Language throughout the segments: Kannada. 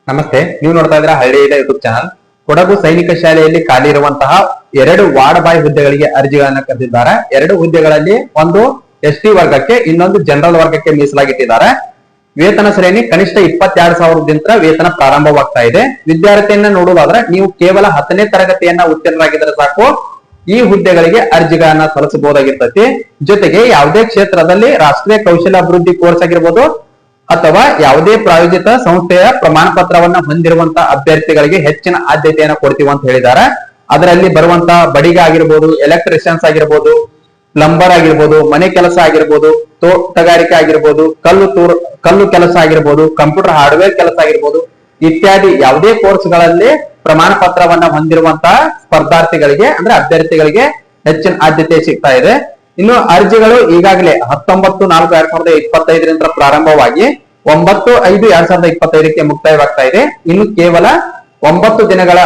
ನಮಸ್ತೆ, ನೀವು ನೋಡ್ತಾ ಇದ್ದೀರಾ ಹಳ್ಳಿ ಯೂಟ್ಯೂಬ್ ಚಾನಲ್. ಕೊಡಗು ಸೈನಿಕ ಶಾಲೆಯಲ್ಲಿ ಖಾಲಿ ಇರುವಂತಹ 2 ವಾರ್ಡ್ ಬಾಯ್ ಹುದ್ದೆಗಳಿಗೆ ಅರ್ಜಿಗಳನ್ನ ಕರೆದಿದ್ದಾರೆ. 2 ಹುದ್ದೆಗಳಲ್ಲಿ ಒಂದು ಎಸ್ಟಿ ವರ್ಗಕ್ಕೆ, ಇನ್ನೊಂದು ಜನರಲ್ ವರ್ಗಕ್ಕೆ ಮೀಸಲಾಗಿಟ್ಟಿದ್ದಾರೆ. ವೇತನ ಶ್ರೇಣಿ ಕನಿಷ್ಠ 22,000ದಿಂದ ವೇತನ ಪ್ರಾರಂಭವಾಗ್ತಾ ಇದೆ. ವಿದ್ಯಾರ್ಥಿಯನ್ನ ನೋಡುವುದಾದ್ರೆ ನೀವು ಕೇವಲ 10ನೇ ತರಗತಿಯನ್ನ ಉತ್ತೀರ್ಣರಾಗಿದ್ದರೆ ಸಾಕು ಈ ಹುದ್ದೆಗಳಿಗೆ ಅರ್ಜಿಗಳನ್ನ ಸಲ್ಲಿಸಬಹುದಾಗಿರ್ತೈತಿ. ಜೊತೆಗೆ ಯಾವುದೇ ಕ್ಷೇತ್ರದಲ್ಲಿ ರಾಷ್ಟ್ರೀಯ ಕೌಶಲ್ಯ ಅಭಿವೃದ್ಧಿ ಕೋರ್ಸ್ ಆಗಿರ್ಬೋದು ಅಥವಾ ಯಾವುದೇ ಪ್ರಾಯೋಜಿತ ಸಂಸ್ಥೆಯ ಪ್ರಮಾಣ ಪತ್ರವನ್ನ ಹೊಂದಿರುವಂತಹ ಅಭ್ಯರ್ಥಿಗಳಿಗೆ ಹೆಚ್ಚಿನ ಆದ್ಯತೆಯನ್ನು ಕೊಡ್ತೀವಿ ಅಂತ ಹೇಳಿದ್ದಾರೆ. ಅದರಲ್ಲಿ ಬರುವಂತಹ ಬಡಿಗ ಆಗಿರ್ಬೋದು, ಎಲೆಕ್ಟ್ರಿಷಿಯನ್ಸ್ ಆಗಿರ್ಬೋದು, ಪ್ಲಂಬರ್ ಆಗಿರ್ಬೋದು, ಮನೆ ಕೆಲಸ ಆಗಿರ್ಬೋದು, ತೋಟಗಾರಿಕೆ ಆಗಿರ್ಬೋದು, ಕಲ್ಲು ಕೆಲಸ ಆಗಿರ್ಬೋದು, ಕಂಪ್ಯೂಟರ್ ಹಾರ್ಡ್ವೇರ್ ಕೆಲಸ ಆಗಿರ್ಬೋದು ಇತ್ಯಾದಿ ಯಾವುದೇ ಕೋರ್ಸ್ಗಳಲ್ಲಿ ಪ್ರಮಾಣ ಪತ್ರವನ್ನ ಹೊಂದಿರುವಂತಹ ಸ್ಪರ್ಧಾರ್ಥಿಗಳಿಗೆ ಅಂದ್ರೆ ಅಭ್ಯರ್ಥಿಗಳಿಗೆ ಹೆಚ್ಚಿನ ಆದ್ಯತೆ ಸಿಗ್ತಾ ಇದೆ. ಇನ್ನು ಅರ್ಜಿಗಳು ಈಗಾಗಲೇ 19/4/2025 ಪ್ರಾರಂಭವಾಗಿ 9/5/2025 ಮುಕ್ತಾಯವಾಗ್ತಾ ಇದೆ. ಇನ್ನು ಕೇವಲ 9 ದಿನಗಳ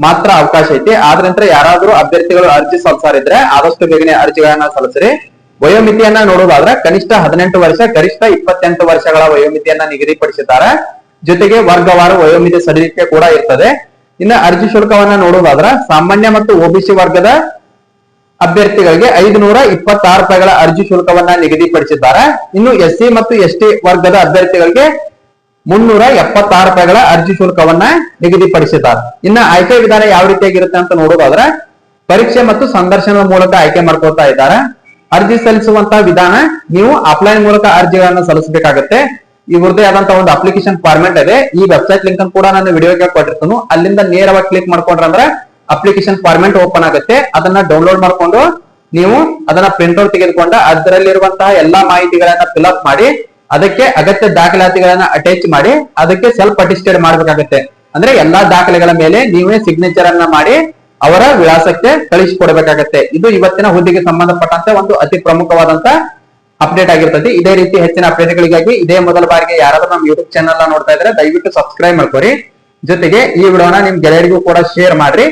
ಮಾತ್ರ ಅವಕಾಶ ಐತಿ. ಆದ್ರಿಂದ ಯಾರಾದ್ರೂ ಅಭ್ಯರ್ಥಿಗಳು ಅರ್ಜಿ ಸಲ್ಲಿಸಿದ್ರೆ ಆದಷ್ಟು ಬೇಗನೆ ಅರ್ಜಿಗಳನ್ನ ಸಲ್ಲಿಸ್ರಿ. ವಯೋಮಿತಿಯನ್ನ ನೋಡೋದಾದ್ರೆ ಕನಿಷ್ಠ 18 ವರ್ಷ, ಗರಿಷ್ಠ 28 ವರ್ಷಗಳ ವಯೋಮಿತಿಯನ್ನ ನಿಗದಿಪಡಿಸಿದ್ದಾರೆ. ಜೊತೆಗೆ ವರ್ಗವಾರ ವಯೋಮಿತಿ ಸಡಿಲಿಕೆ ಕೂಡ ಇರ್ತದೆ. ಇನ್ನು ಅರ್ಜಿ ಶುಲ್ಕವನ್ನ ನೋಡೋದಾದ್ರೆ ಸಾಮಾನ್ಯ ಮತ್ತು ಒಬಿಸಿ ವರ್ಗದ ಅಭ್ಯರ್ಥಿಗಳಿಗೆ 526 ರೂಪಾಯಿಗಳ ಅರ್ಜಿ ಶುಲ್ಕವನ್ನ ನಿಗದಿಪಡಿಸಿದ್ದಾರೆ. ಇನ್ನು ಎಸ್ಸಿ ಮತ್ತು ಎಸ್ಟಿ ವರ್ಗದ ಅಭ್ಯರ್ಥಿಗಳಿಗೆ 376 ರೂಪಾಯಿಗಳ ಅರ್ಜಿ ಶುಲ್ಕವನ್ನ ನಿಗದಿಪಡಿಸಿದ್ದಾರೆ. ಇನ್ನು ಆಯ್ಕೆ ವಿಧಾನ ಯಾವ ರೀತಿಯಾಗಿರುತ್ತೆ ಅಂತ ನೋಡೋದಾದ್ರೆ ಪರೀಕ್ಷೆ ಮತ್ತು ಸಂದರ್ಶನದ ಮೂಲಕ ಆಯ್ಕೆ ಮಾಡ್ಕೊಳ್ತಾ ಇದ್ದಾರೆ. ಅರ್ಜಿ ಸಲ್ಲಿಸುವಂತಹ ವಿಧಾನ ನೀವು ಆಫ್ಲೈನ್ ಮೂಲಕ ಅರ್ಜಿಗಳನ್ನ ಸಲ್ಲಿಸಬೇಕಾಗುತ್ತೆ. ಇವ್ರದೇ ಆದಂತಹ ಒಂದು ಅಪ್ಲಿಕೇಶನ್ ಫಾರ್ಮೆಟ್ ಇದೆ. ಈ ವೆಬ್ಸೈಟ್ ಲಿಂಕ್ ಅನ್ನು ಕೂಡ ನಾನು ವಿಡಿಯೋಗೆ ಕೊಟ್ಟಿರ್ತೀನಿ. ಅಲ್ಲಿಂದ ನೇರವಾಗಿ ಕ್ಲಿಕ್ ಮಾಡ್ಕೊಂಡ್ರೆ ಅಪ್ಲಿಕೇಶನ್ ಫಾರ್ಮೆಟ್ ಓಪನ್ ಆಗುತ್ತೆ. ಅದನ್ನ ಡೌನ್ಲೋಡ್ ಮಾಡ್ಕೊಂಡು ನೀವು ಅದನ್ನ ಪ್ರಿಂಟ್ಔಟ್ ತೆಗೆದುಕೊಂಡು ಅದರಲ್ಲಿರುವಂತಹ ಎಲ್ಲಾ ಮಾಹಿತಿಗಳನ್ನ ಫಿಲ್ಅಪ್ ಮಾಡಿ ಅದಕ್ಕೆ ಅಗತ್ಯ ದಾಖಲಾತಿಗಳನ್ನ ಅಟ್ಯಾಚ್ ಮಾಡಿ ಅದಕ್ಕೆ ಸೆಲ್ಫ್ ಅಟಿಸ್ಟೆಡ್ ಮಾಡಬೇಕಾಗುತ್ತೆ. ಅಂದ್ರೆ ಎಲ್ಲಾ ದಾಖಲೆಗಳ ಮೇಲೆ ನೀವೇ ಸಿಗ್ನೇಚರ್ ಅನ್ನ ಮಾಡಿ ಅವರ ವಿಳಾಸಕ್ಕೆ ಕಳಿಸಿಕೊಡ್ಬೇಕಾಗತ್ತೆ. ಇದು ಇವತ್ತಿನ ಹುದ್ದೆಗೆ ಸಂಬಂಧಪಟ್ಟಂತೆ ಒಂದು ಅತಿ ಪ್ರಮುಖವಾದಂತ ಅಪ್ಡೇಟ್ ಆಗಿರ್ತದೆ. ಇದೇ ರೀತಿ ಹೆಚ್ಚಿನ ಅಪ್ಡೇಟ್ಗಳಿಗಾಗಿ ಇದೇ ಮೊದಲ ಬಾರಿಗೆ ಯಾರಾದ್ರೂ ನಮ್ಮ ಯೂಟ್ಯೂಬ್ ಚಾನಲ್ ನೋಡ್ತಾ ಇದ್ರೆ ದಯವಿಟ್ಟು ಸಬ್ಸ್ಕ್ರೈಬ್ ಮಾಡ್ಕೊರಿ. ಜೊತೆಗೆ ಈ ವಿಡಿಯೋನ ನಿಮ್ ಗೆಳೆಯರಿಗೂ ಕೂಡ ಶೇರ್ ಮಾಡ್ರಿ.